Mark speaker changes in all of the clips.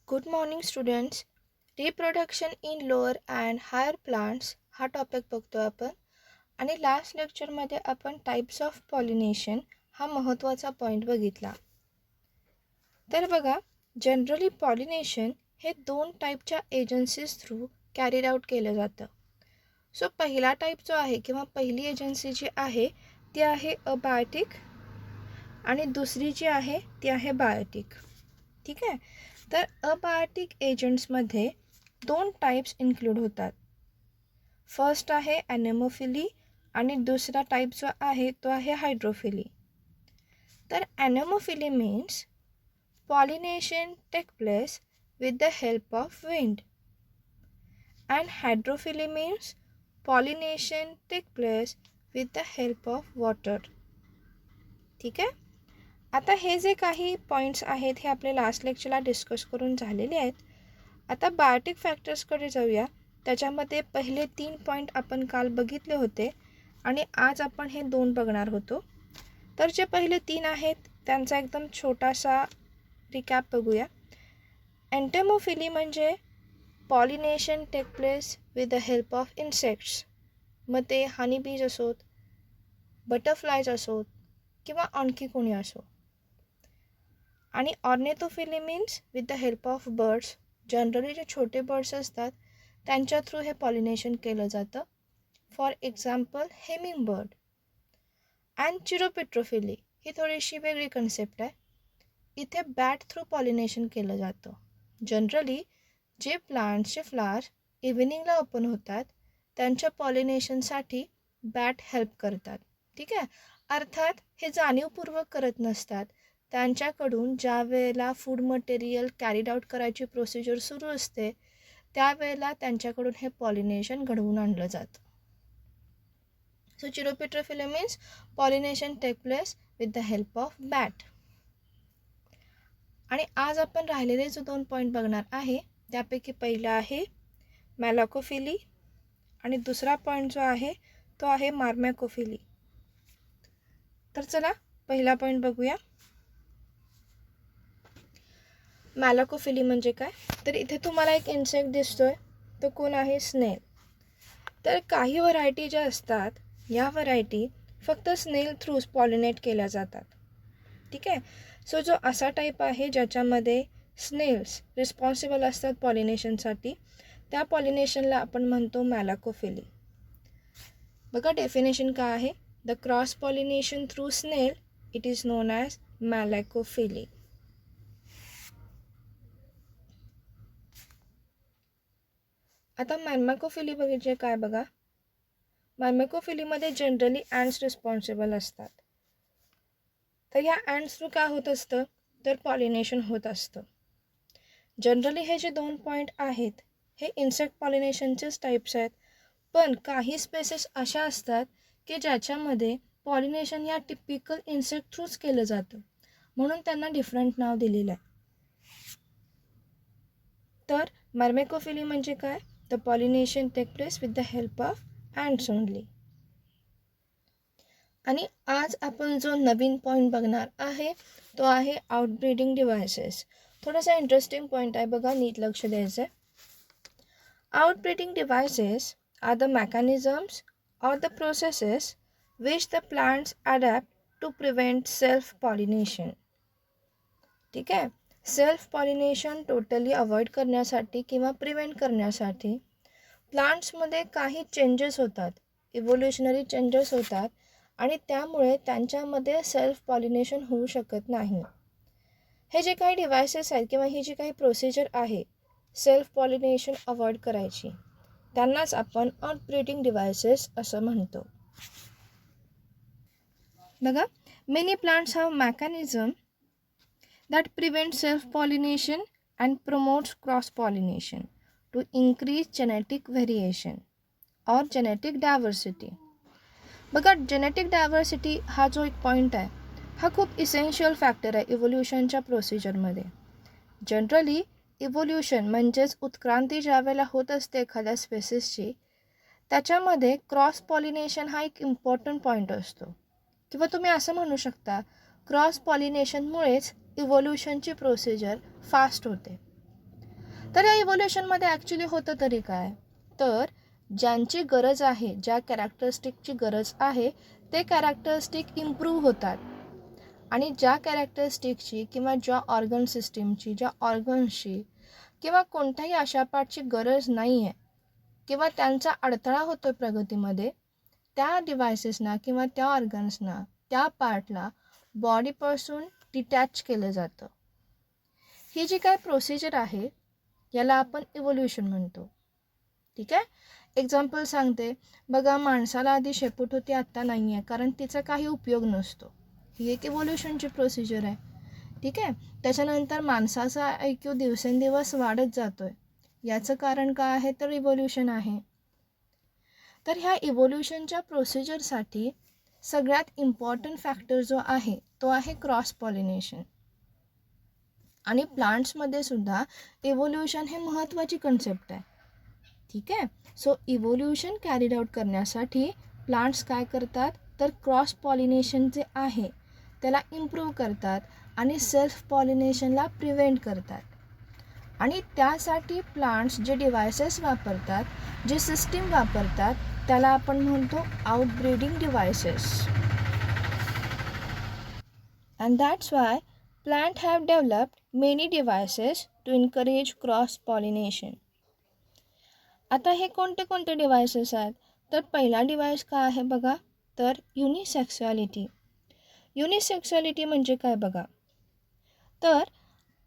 Speaker 1: Good morning students. Reproduction in lower and higher plants हा topic बघतो आपण. आणि लास्ट लेक्चरमध्ये आपण टाईप्स ऑफ पॉलिनेशन हा महत्त्वाचा पॉईंट बघितला. तर बघा, जनरली पॉलिनेशन हे दोन टाईपच्या एजन्सीज थ्रू कॅरीड आउट केलं जातं. सो पहिला टाईप जो आहे किंवा पहिली एजन्सी जी आहे ती आहे अबायोटिक आणि दुसरी जी आहे ती आहे बायोटिक. ठीक आहे. तर अबायोटिक एजंट्समध्ये दोन टाईप्स इन्क्लूड होतात. फर्स्ट आहे ॲनेमोफिली आणि दुसरा टाईप जो आहे तो आहे हायड्रोफिली. तर anemophily means pollination take place with the help of wind and hydrophily means pollination take place with the help of water. ठीक आहे. आता हे जे काही पॉईंट्स आहेत हे आपले लास्ट लेक्चरला डिस्कस करून झालेले आहेत. आता बायोटिक फॅक्टर्सकडे जाऊया. त्याच्यामध्ये पहिले 3 पॉईंट आपण काल बघितले होते आणि आज आपण हे 2 बघणार होतो. तर जे पहिले 3 आहेत त्यांचा एकदम छोटासा रिकॅप बघूया. एंटेमोफिली म्हणजे pollination take place with the help of insects. मग ते हनी बीज असोत, बटरफ्लायज असोत किंवा आणखी कोणी असो. आणि ornithophily means with the help of birds. Generally जे छोटे बर्ड्स असतात त्यांच्या थ्रू हे पॉलिनेशन केलं जातं. For example humming bird. And chiropterophily ही थोडीशी वेगळी कन्सेप्ट आहे. इथे बॅट थ्रू पॉलिनेशन केलं जातं. जनरली जे प्लांट्सचे फ्लावर्स इव्हिनिंगला ओपन होतात त्यांच्या पॉलिनेशनसाठी बॅट हेल्प करतात. ठीक आहे. अर्थात हे जाणीवपूर्वक करत नसतात. त्यांच्याकडून ज्या वेळेला फूड मटेरियल कॅरीड आउट करायची प्रोसिजर सुरू असते त्यावेळेला त्यांच्याकडून हे पॉलिनेशन घडवून आणलं जातं. So chiropterophily means pollination take place with the help of bat. आणि आज आपण राहिलेले जो 2 पॉईंट बघणार आहे त्यापैकी पहिला आहे मॅलाकोफिली आणि दुसरा पॉईंट जो आहे तो आहे मार्मॅकोफिली. तर चला पहिला पॉईंट बघूया. मॅलाकोफिली म्हणजे काय? तर इथे तुम्हाला एक इन्सेक्ट दिसतोय, तो कोण आहे? स्नेल. तर काही व्हरायटी ज्या असतात या व्हरायटी फक्त स्नेल थ्रू पॉलिनेट केल्या जातात. ठीक आहे. सो जो असा टाईप आहे ज्याच्यामध्ये स्नेल्स रिस्पॉन्सिबल असतात पॉलिनेशनसाठी त्या पॉलिनेशनला आपण म्हणतो मॅलाकोफिली. बघा डेफिनेशन काय आहे? द क्रॉस पॉलिनेशन थ्रू स्नेल इट इज नोन ॲज मॅलाकोफिली. आता मॅर्मॅकोफिली बघितले काय बघा. मॅर्मॅकोफिलीमध्ये जनरली ॲन्ड्स रिस्पॉन्सिबल असतात. तर या ॲन्ड्स थ्रू काय होत असतं तर पॉलिनेशन होत असतं. जनरली हे जे 2 पॉईंट आहेत हे इन्सेक्ट पॉलिनेशनचेच टाईप्स आहेत. पण काही स्पेसेस अशा असतात की ज्याच्यामध्ये पॉलिनेशन या टिपिकल इन्सेक्ट थ्रूच केलं जातं म्हणून त्यांना डिफरंट नाव दिलेलं आहे. तर मॅर्मॅकोफिली म्हणजे काय? The pollination take place with the help of ants only. आणि आज आपण जो नवीन पॉईंट बघणार आहे तो आहे आउटब्रीडिंग डिव्हायसेस. थोडासा इंटरेस्टिंग पॉईंट आहे बघा, नीट लक्ष द्यायचं आहे. Outbreeding devices are the mechanisms or the processes which the plants adapt to prevent self pollination. ठीक आहे. सेल्फ पॉलिनेशन टोटली अवॉइड करण्यासाठी किंवा प्रिव्हेंट करण्यासाठी प्लांट्समध्ये काही चेंजेस होतात, इव्होल्युशनरी चेंजेस होतात आणि त्यामुळे त्यांच्यामध्ये सेल्फ पॉलिनेशन होऊ शकत नाही. हे जे काही डिव्हायसेस आहेत किंवा ही जी काही प्रोसिजर आहे सेल्फ पॉलिनेशन अवॉइड करायची त्यांनाच आपण आउटब्रीडिंग डिव्हायसेस असं म्हणतो. बघा, many plants have mechanism that prevents self-pollination and promotes cross-pollination to increase genetic variation or genetic diversity. बघा, जेनेटिक डायव्हर्सिटी हा जो एक पॉईंट आहे हा खूप इसेन्शियल फॅक्टर आहे इव्होल्युशनच्या प्रोसिजरमध्ये. जनरली इव्होल्युशन म्हणजेच उत्क्रांती ज्या वेळेला होत असते एखाद्या स्पेसिसची त्याच्यामध्ये क्रॉस पॉलिनेशन हा एक इम्पॉर्टंट पॉईंट असतो. किंवा तुम्ही असं म्हणू शकता क्रॉस पॉलिनेशनमुळेच इव्होल्युशनची प्रोसिजर फास्ट होते. तर या इव्होल्युशनमध्ये ॲक्च्युली होतं तरी काय, तर ज्यांची गरज आहे, ज्या कॅरेक्टरिस्टिकची गरज आहे ते कॅरेक्टरिस्टिक इम्प्रूव्ह होतात आणि ज्या कॅरेक्टरिस्टिकची किंवा ज्या ऑर्गन सिस्टीमची, ज्या ऑर्गन्सची किंवा कोणत्याही अशा पार्टची गरज नाही आहे किंवा त्यांचा अडथळा होतो प्रगतीमध्ये, त्या डिव्हायसेसना किंवा त्या ऑर्गन्सना, त्या पार्टला बॉडीपासून डिटॅच केलं जातं. ही जी काय प्रोसिजर आहे याला आपण इव्होल्युशन म्हणतो. ठीक आहे. एक्झाम्पल सांगते बघा, माणसाला आधी शेपूट होती, आत्ता नाही आहे, कारण तिचा काही उपयोग नसतो. ही एक इव्होल्युशनची प्रोसिजर आहे. ठीक आहे. त्याच्यानंतर माणसाचा IQ दिवसेंदिवस वाढत जातो आहे. याचं कारण काय आहे, तर इव्होल्युशन आहे. तर ह्या इव्होल्युशनच्या प्रोसिजरसाठी सगळ्यात इम्पॉर्टंट फॅक्टर जो आहे तो आहे क्रॉस पॉलिनेशन. आणि प्लांट्समध्ये सुद्धा इव्होल्युशन हे महत्त्वाची कन्सेप्ट आहे. ठीक आहे. सो इव्होल्युशन कॅरीड आउट करण्यासाठी प्लांट्स काय करतात, तर क्रॉस पॉलिनेशन जे आहे त्याला इम्प्रूव्ह करतात आणि सेल्फ पॉलिनेशनला प्रिव्हेंट करतात. आणि त्यासाठी प्लांट्स जे डिव्हायसेस वापरतात, जे सिस्टीम वापरतात, त्याला आपण म्हणतो outbreeding devices. And that's why plant have developed many devices to encourage cross pollination. आता हे कोणते कोणते डिव्हायसेस आहेत, तर पहिला डिव्हाइस काय आहे बघा, तर युनिसेक्सुअलिटी. युनिसेक्सुअलिटी म्हणजे काय बघा, तर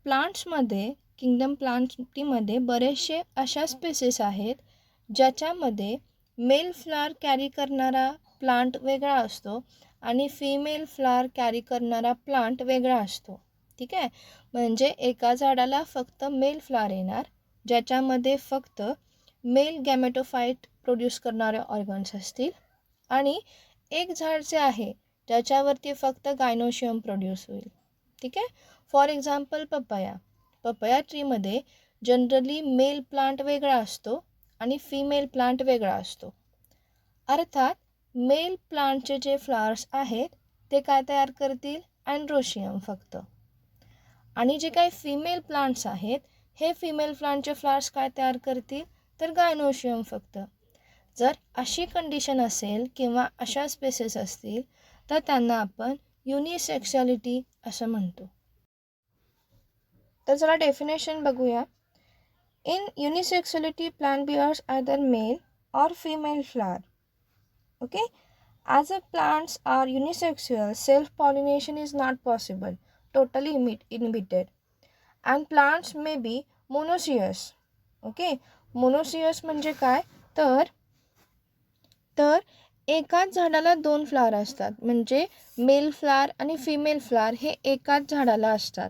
Speaker 1: प्लांट्समध्ये, किंगडम प्लांटमध्ये बरेचसे अशा स्पेसीस आहेत ज्याच्यामध्ये मेल फ्लावर कॅरी करणारा प्लांट वेगळा असतो आणि फिमेल फ्लावर कॅरी करणारा प्लांट वेगळा असतो. ठीक आहे. म्हणजे एका झाडाला फक्त मेल फ्लावर येणार ज्याच्यामध्ये फक्त मेल गॅमेटोफाईट प्रोड्यूस करणारे ऑर्गन्स असतील, आणि एक झाड जे आहे ज्याच्यावरती फक्त गायनोशियम प्रोड्यूस होईल. ठीक आहे. फॉर एक्झाम्पल पपया ट्रीमध्ये जनरली मेल प्लांट वेगळा असतो आणि फिमेल प्लांट वेगळा असतो. अर्थात मेल प्लांटचे जे फ्लावर्स आहेत ते काय तयार करतील, अँड्रोशियम फक्त. आणि जे काही फिमेल प्लांट्स आहेत हे फिमेल प्लांटचे फ्लावर्स काय तयार करतील, तर गायनोशियम फक्त. जर अशी कंडिशन असेल किंवा अशा स्पेसेस असतील तर त्यांना आपण युनिसेक्सुअलिटी असं म्हणतो. तर जरा डेफिनेशन बघूया. In unisexuality plant bears either male or female flower. Okay. As the plants are unisexual, self-pollination is not possible, totally inhibited. And plants may be monoecious. Okay. Monoecious म्हणजे काय, तर एकाच झाडाला दोन फ्लावर असतात, म्हणजे मेल फ्लावर आणि female flower हे एकाच झाडाला असतात,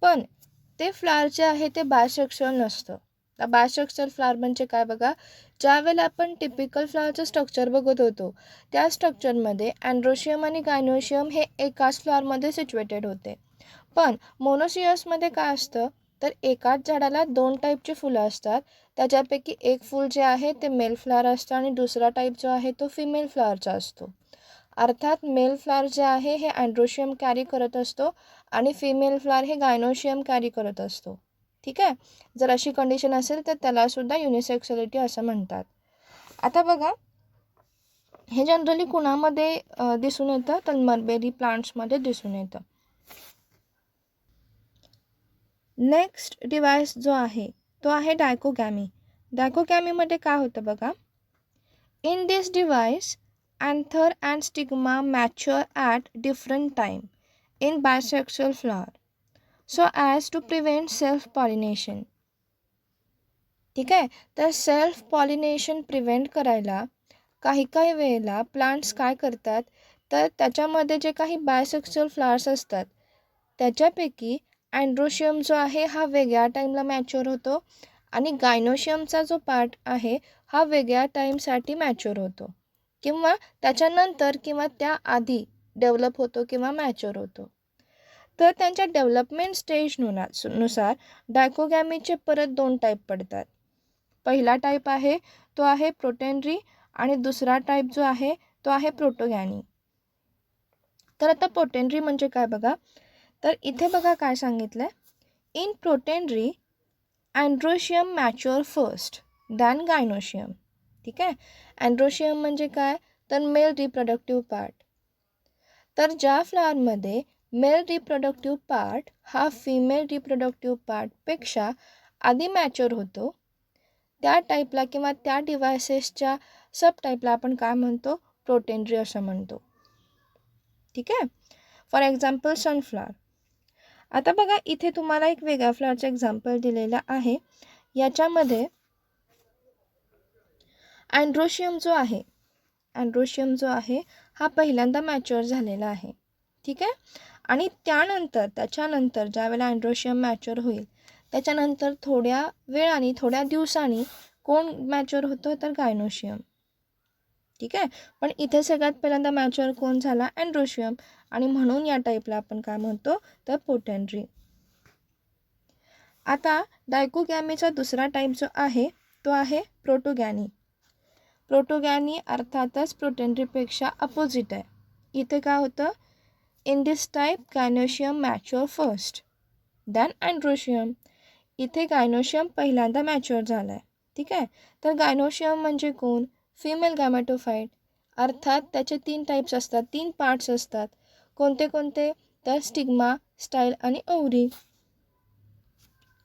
Speaker 1: पण ते फ्लावर जे आहे ते बायसेक्शुअल नसतं. बायसेक्शुअल फ्लावर म्हणजे काय बघा, ज्यावेळेला आपण टिपिकल फ्लावरचं स्ट्रक्चर बघत होतो त्या स्ट्रक्चरमध्ये अँड्रोशियम आणि गायनोशियम हे एकाच फ्लावरमध्ये सिच्युएटेड होते. पण मोनोसियसमध्ये काय असतं, तर एकाच झाडाला दोन टाईपची फुलं असतात, त्याच्यापैकी एक फूल जे आहे ते मेल फ्लावर असतं आणि दुसरा टाईप जो आहे तो फिमेल फ्लावरचा असतो. अर्थात मेल फ्लावर जे आहे हे अँड्रोशियम कॅरी करत असतो आणि फिमेल फ्लावर हे गायनोशियम कॅरी करत असतो. ठीक आहे. जर अशी कंडिशन असेल तर त्यालासुद्धा युनिसेक्सुअलिटी असं म्हणतात. आता बघा, हे जनरली कुणामध्ये दिसून येतं, तर मलबेरी प्लांट्समध्ये दिसून येतं. नेक्स्ट डिव्हाइस जो आहे तो आहे डायकोगॅमी. डायकोगॅमीमध्ये काय होतं बघा, in this device anther and stigma mature at different time in bisexual flower so as to prevent self pollination. ठीक आहे. तर सेल्फ पॉलिनेशन प्रिव्हेंट करायला काही वेळेला प्लांट्स काय करतात, तर त्याच्यामध्ये जे काही बायसेक्शुअल फ्लावर्स असतात त्याच्यापैकी अँड्रोशियम जो आहे हा वेगळ्या टाईमला मॅच्युअर होतो आणि गायनोशियमचा जो पार्ट आहे हा वेगळ्या टाईमसाठी मॅच्युअर होतो, किंवा त्याच्यानंतर किंवा त्याआधी डेव्हलप होतो किंवा मॅच्युअर होतो. तर त्यांच्या डेव्हलपमेंट स्टेजनुसार डायकोगॅमीचे परत दोन टाईप पडतात. पहिला टाईप आहे तो आहे प्रोटेंड्री आणि दुसरा टाईप जो आहे तो आहे प्रोटोगॅनी. तर आता प्रोटेंड्री म्हणजे काय बघा, तर इथे बघा काय सांगितलं आहे, in protandry androecium mature first than gynoecium. ठीक आहे. अँड्रोशियम म्हणजे काय, तर मेल रिप्रोडक्टिव्ह पार्ट. तर ज्या फ्लॉवरमध्ये मेल रिप्रोडक्टिव्ह पार्ट हा फिमेल रिप्रोडक्टिव्ह पार्टपेक्षा आधी मॅच्युअर होतो, त्या टाईपला किंवा त्या डिव्हायसेसच्या सब टाईपला आपण काय म्हणतो, प्रोटेंड्री असं म्हणतो. ठीक आहे. For example sunflower. आता बघा इथे तुम्हाला एक वेगळ्या फ्लॉवरचं एक्झाम्पल दिलेलं आहे. याच्यामध्ये अँड्रोशियम जो आहे हा पहिल्यांदा मॅच्युअर झालेला आहे. ठीक आहे. आणि त्याच्यानंतर ज्यावेळेला अँड्रोशियम मॅच्युअर होईल त्याच्यानंतर थोड्या वेळाने थोड्या दिवसांनी कोण मॅच्युअर होतं, तर गायनोशियम. ठीक आहे. पण इथे सगळ्यात पहिल्यांदा मॅच्युअर कोण झाला, अँड्रोशियम. आणि म्हणून या टाईपला आपण काय म्हणतो, तर पोटेंड्री. आता डायकोगॅमीचा दुसरा टाईप जो आहे तो आहे प्रोटोगॅनी. प्रोटोगॅनी अर्थातच प्रोटेंड्रीपेक्षा अपोजिट आहे. इथे काय होतं, in this type gynoecium mature first than androecium. इथे गायनोशियम पहिल्यांदा मॅच्युअर झाला आहे. ठीक आहे. तर गायनोशियम म्हणजे कोण, फिमेल गॅमेटोफाईट. अर्थात त्याचे 3 टाईप्स असतात, 3 पार्ट्स असतात. कोणते कोणते, तर स्टिग्मा, स्टाईल आणि ओव्हरी.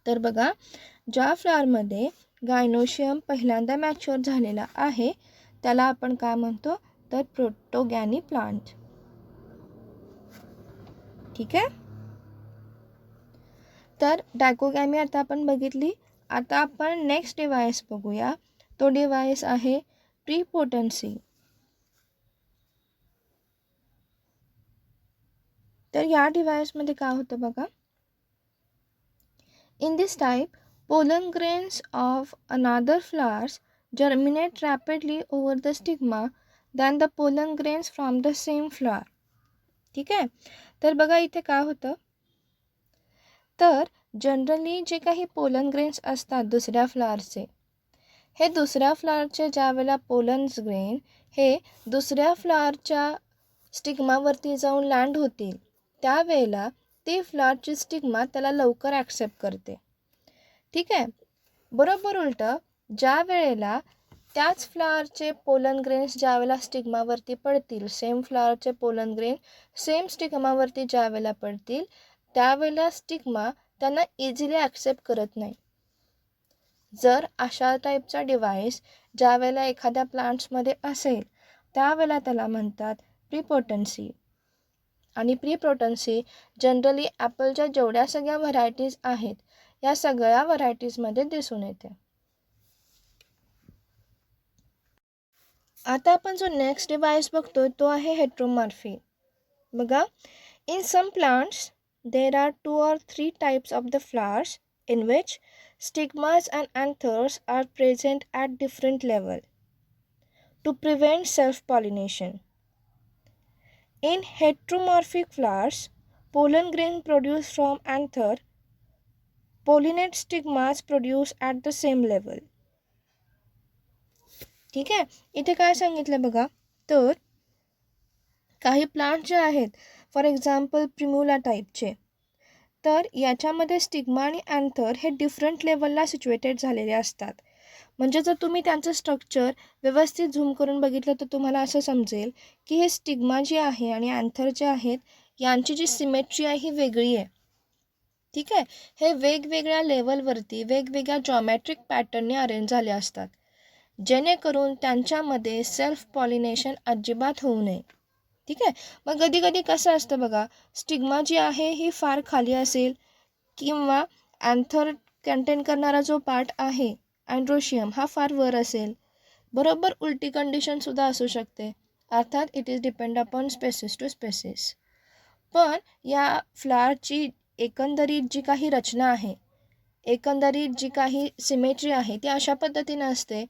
Speaker 1: तर बघा, ज्या फ्लॉवरमध्ये गायनोशियम पहिल्यांदा मॅच्युअर झालेला आहे त्याला आपण काय म्हणतो, तर प्रोटोगॅनी प्लांट. ठीक आहे. तर डायकोगॅमी आता आपण बघितली. आता आपण नेक्स्ट डिव्हाइस बघूया. तो डिव्हाइस आहे प्रीपोटन्सी. तर या डिव्हाइसमध्ये काय होतं बघा, in this type pollen grains of another flowers germinate rapidly over the stigma than the pollen grains from the same flower. ठीक आहे. तर बघा इथे काय होतं, तर जनरली जे काही पोलन ग्रेन्स असतात दुसऱ्या फ्लॉवरचे, हे दुसऱ्या फ्लॉवरचे ज्यावेळेला पोलन्स ग्रेन हे दुसऱ्या फ्लॉवरच्या स्टिग्मावरती जाऊन लँड होतील त्यावेळेला ती फ्लॉवरची स्टिग्मा त्याला लवकर ॲक्सेप्ट करते. ठीक आहे. बरोबर उलटं, ज्या वेळेला त्याच फ्लॉवरचे पोलन ग्रेन्स ज्यावेळेला स्टिग्मावरती पडतील, सेम फ्लॉवरचे पोलन ग्रेन सेम स्टिग्मावरती ज्यावेळेला पडतील त्यावेळेला स्टिग्मा त्यांना इझिली ॲक्सेप्ट करत नाही. जर अशा टाईपचा डिव्हाइस ज्यावेळेला एखाद्या प्लांट्समध्ये असेल त्यावेळेला त्याला म्हणतात प्रीपोटन्सी. आणि प्रीपोटन्सी जनरली ॲपलच्या जेवढ्या सगळ्या व्हरायटीज आहेत या सगळ्या व्हरायटीजमध्ये दिसून येते. आता आपण जो नेक्स्ट डिव्हाइस बघतो तो आहे हेट्रोमॉर्फी. बघा, in some plants there are 2 or 3 types of the flowers in which stigmas and anthers are present at different level to prevent self-pollination. In heteromorphic flowers, pollen grain produced from anther pollinate stigmas produced at the same level. ठीक आहे. इथे काय सांगितलं बघा, तर काही plant जे आहेत फॉर एक्झाम्पल प्रिम्युला टाईपचे, तर याच्यामध्ये स्टिग्मा आणि अँथर हे डिफरंट लेवलला सिच्युएटेड झालेले असतात. म्हणजे जर तुम्ही त्यांचं स्ट्रक्चर व्यवस्थित झूम करून बघितलं तर तुम्हाला असं समजेल की हे स्टिग्मा जे आहे आणि अँथर जे आहेत यांची जी सिमेट्री आहे ही वेगळी आहे. ठीक आहे. हे वेगवेगळ्या लेवलवरती वेगवेगळ्या जॉमेट्रिक पॅटर्नने अरेंज झाले असतात जेणेकरून त्यांच्यामध्ये सेल्फ पॉलिनेशन अजिबात होऊ नये. ठीक आहे. मग कधी कधी कसं असतं बघा, स्टिग्मा जी आहे ही फार खाली असेल किंवा अँथर कंटेन करणारा जो पार्ट आहे अँड्रोशियम हा फार वर असेल. बरोबर उलटी कंडिशनसुद्धा असू शकते. अर्थात it is depend upon species to species. पण या फ्लॉवरची एकंदरीत जी काही रचना आहे, एकंदरीत जी काही सिमेट्री आहे ती अशा पद्धतीने असते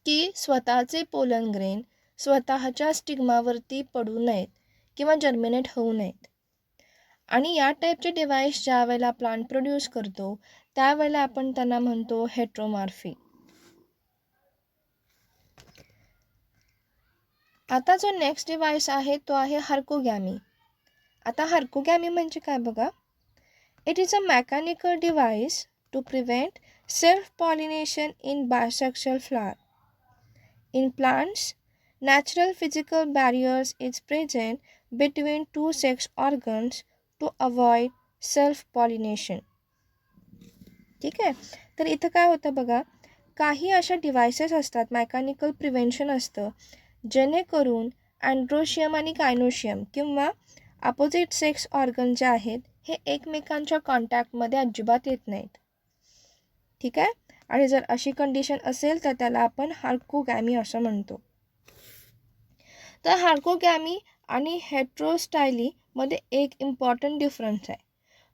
Speaker 1: की स्वतःचे पोलन ग्रेन स्वतःच्या स्टिग्मावरती पडू नयेत किंवा जर्मिनेट होऊ नयेत. आणि या टाईपचे डिव्हाइस ज्या वेळेला प्लांट प्रोड्यूस करतो त्यावेळेला आपण त्यांना म्हणतो हेट्रोमॉर्फी. आता जो नेक्स्ट डिव्हाइस आहे तो आहे हार्कोगॅमी. आता हार्कोगॅमी म्हणजे काय बघा, it is a mechanical device to prevent self-pollination in bisexual flower. In plants, natural physical barriers is present between two sex organs to avoid self-pollination. ठीक आहे. तर इथं काय होतं बघा, काही अशा डिव्हायसेस असतात, मेकॅनिकल प्रिव्हेन्शन असतं, जेणेकरून अँड्रोशियम आणि गायनोशियम किंवा अपोजिट सेक्स ऑर्गन जे आहेत हे एकमेकांच्या कॉन्टॅक्टमध्ये अजिबात येत नाहीत. ठीक आहे. आणि जर अशी कंडिशन असेल तर त्याला आपण हार्कोगॅमी असं म्हणतो. तर हार्कोगॅमी आणि हेट्रोस्टायलीमध्ये एक इम्पॉर्टंट डिफरन्स आहे.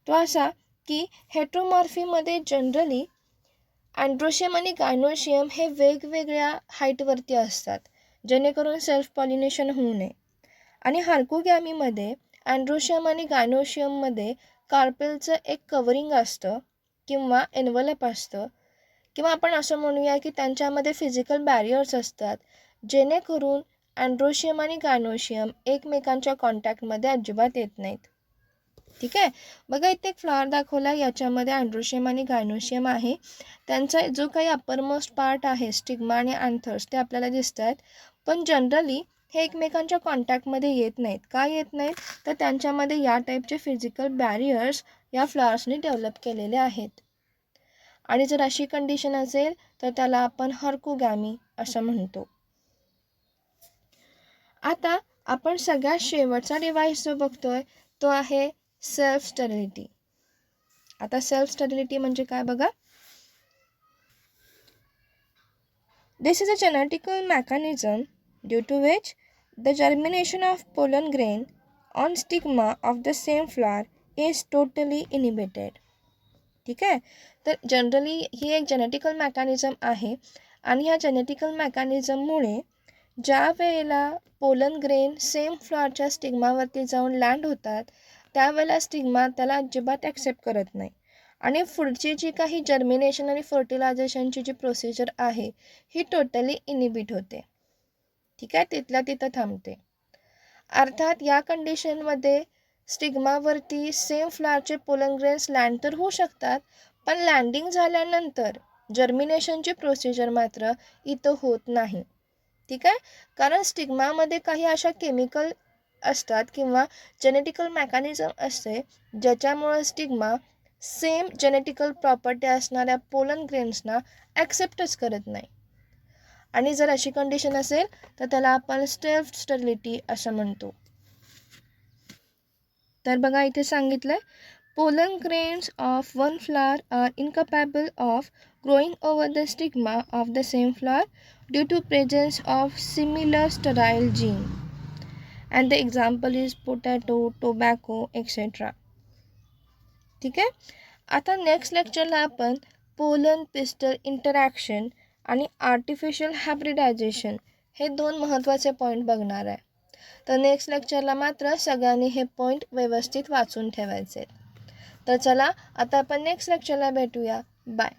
Speaker 1: तो असा की हेट्रोमॉर्फीमध्ये जनरली अँड्रोशियम आणि गायनोशियम हे वेगवेगळ्या हाईटवरती असतात, जेणेकरून सेल्फ पॉलिनेशन होऊ नये. आणि हार्कोगॅमीमध्ये अँड्रोशियम आणि गायनोशियममध्ये कार्पेलचं एक कवरिंग असतं किंवा एन्व्हलप असतं, किंवा आपण असं म्हणूया की त्यांच्यामध्ये फिजिकल बॅरियर्स असतात, जेणेकरून अँड्रोशियम आणि गायनोशियम एकमेकांच्या कॉन्टॅक्टमध्ये अजिबात येत नाहीत. ठीक आहे. बघा इथे एक फ्लॉवर दाखवला, याच्यामध्ये अँड्रोशियम आणि गायनोशियम आहे. त्यांचा जो काही अप्परमोस्ट पार्ट आहे, स्टिग्मा आणि अँथर्स, ते आपल्याला दिसत आहेत. पण जनरली हे एकमेकांच्या कॉन्टॅक्टमध्ये येत नाहीत. का येत नाहीत? तर त्यांच्यामध्ये या टाईपचे फिजिकल बॅरियर्स या फ्लॉवर्सनी डेव्हलप केलेले आहेत. आणि जर अशी कंडिशन असेल तर त्याला आपण हार्कोगॅमी असं म्हणतो. आता आपण सगळ्यात शेवटचा डिव्हाइस जो बघतोय तो आहे सेल्फ स्टरिलिटी. आता सेल्फ स्टरिलिटी म्हणजे काय बघा. This is a genetical mechanism due to which the germination of pollen grain on stigma of the same flower is totally inhibited. ठीक आहे. तर जनरली ही एक जेनेटिकल मेकॅनिझम आहे, आणि ह्या जेनेटिकल मेकॅनिझममुळे ज्या वेळेला पोलन ग्रेन सेम फ्लॉवरच्या स्टिग्मावरती जाऊन लँड होतात, त्यावेळेला स्टिग्मा त्याला अजिबात ॲक्सेप्ट करत नाही, आणि पुढची जी काही जर्मिनेशन आणि फर्टिलायझेशनची जी प्रोसिजर आहे ही टोटली इनिबिट होते. ठीक आहे, तिथल्या तिथं थांबते. अर्थात या कंडिशनमध्ये स्टिग्मावरती सेम फ्लॉवरचे पोलन ग्रेन्स लँड तर होऊ शकतात, पण लँडिंग झाल्यानंतर जर्मिनेशनची प्रोसिजर मात्र इथं होत नाही. ठीक आहे. कारण स्टिग्मामध्ये काही अशा केमिकल असतात किंवा जेनेटिकल मेकॅनिझम असते, ज्याच्यामुळं स्टिग्मा सेम जेनेटिकल प्रॉपर्टी असणाऱ्या पोलन ग्रेन्सना ॲक्सेप्टच करत नाही. आणि जर अशी कंडिशन असेल तर त्याला आपण सेल्फ स्टरिलिटी असं म्हणतो. तर बघा इथे सांगितलंय, pollen grains of one flower are incapable of growing over the stigma of the same flower due to presence of similar sterile gene, and the example is potato, tobacco, etc. ठीक आहे. आता next लेक्चरला आपण pollen pistol interaction आणि artificial hybridisation हे दोन महत्त्वाचे point बघणार आहे. तर नेक्स्ट लेक्चरला मात्र सगळ्यांनी हे पॉईंट व्यवस्थित वाचून ठेवायचे. तर चला आता आपण नेक्स्ट लेक्चरला भेटूया. बाय.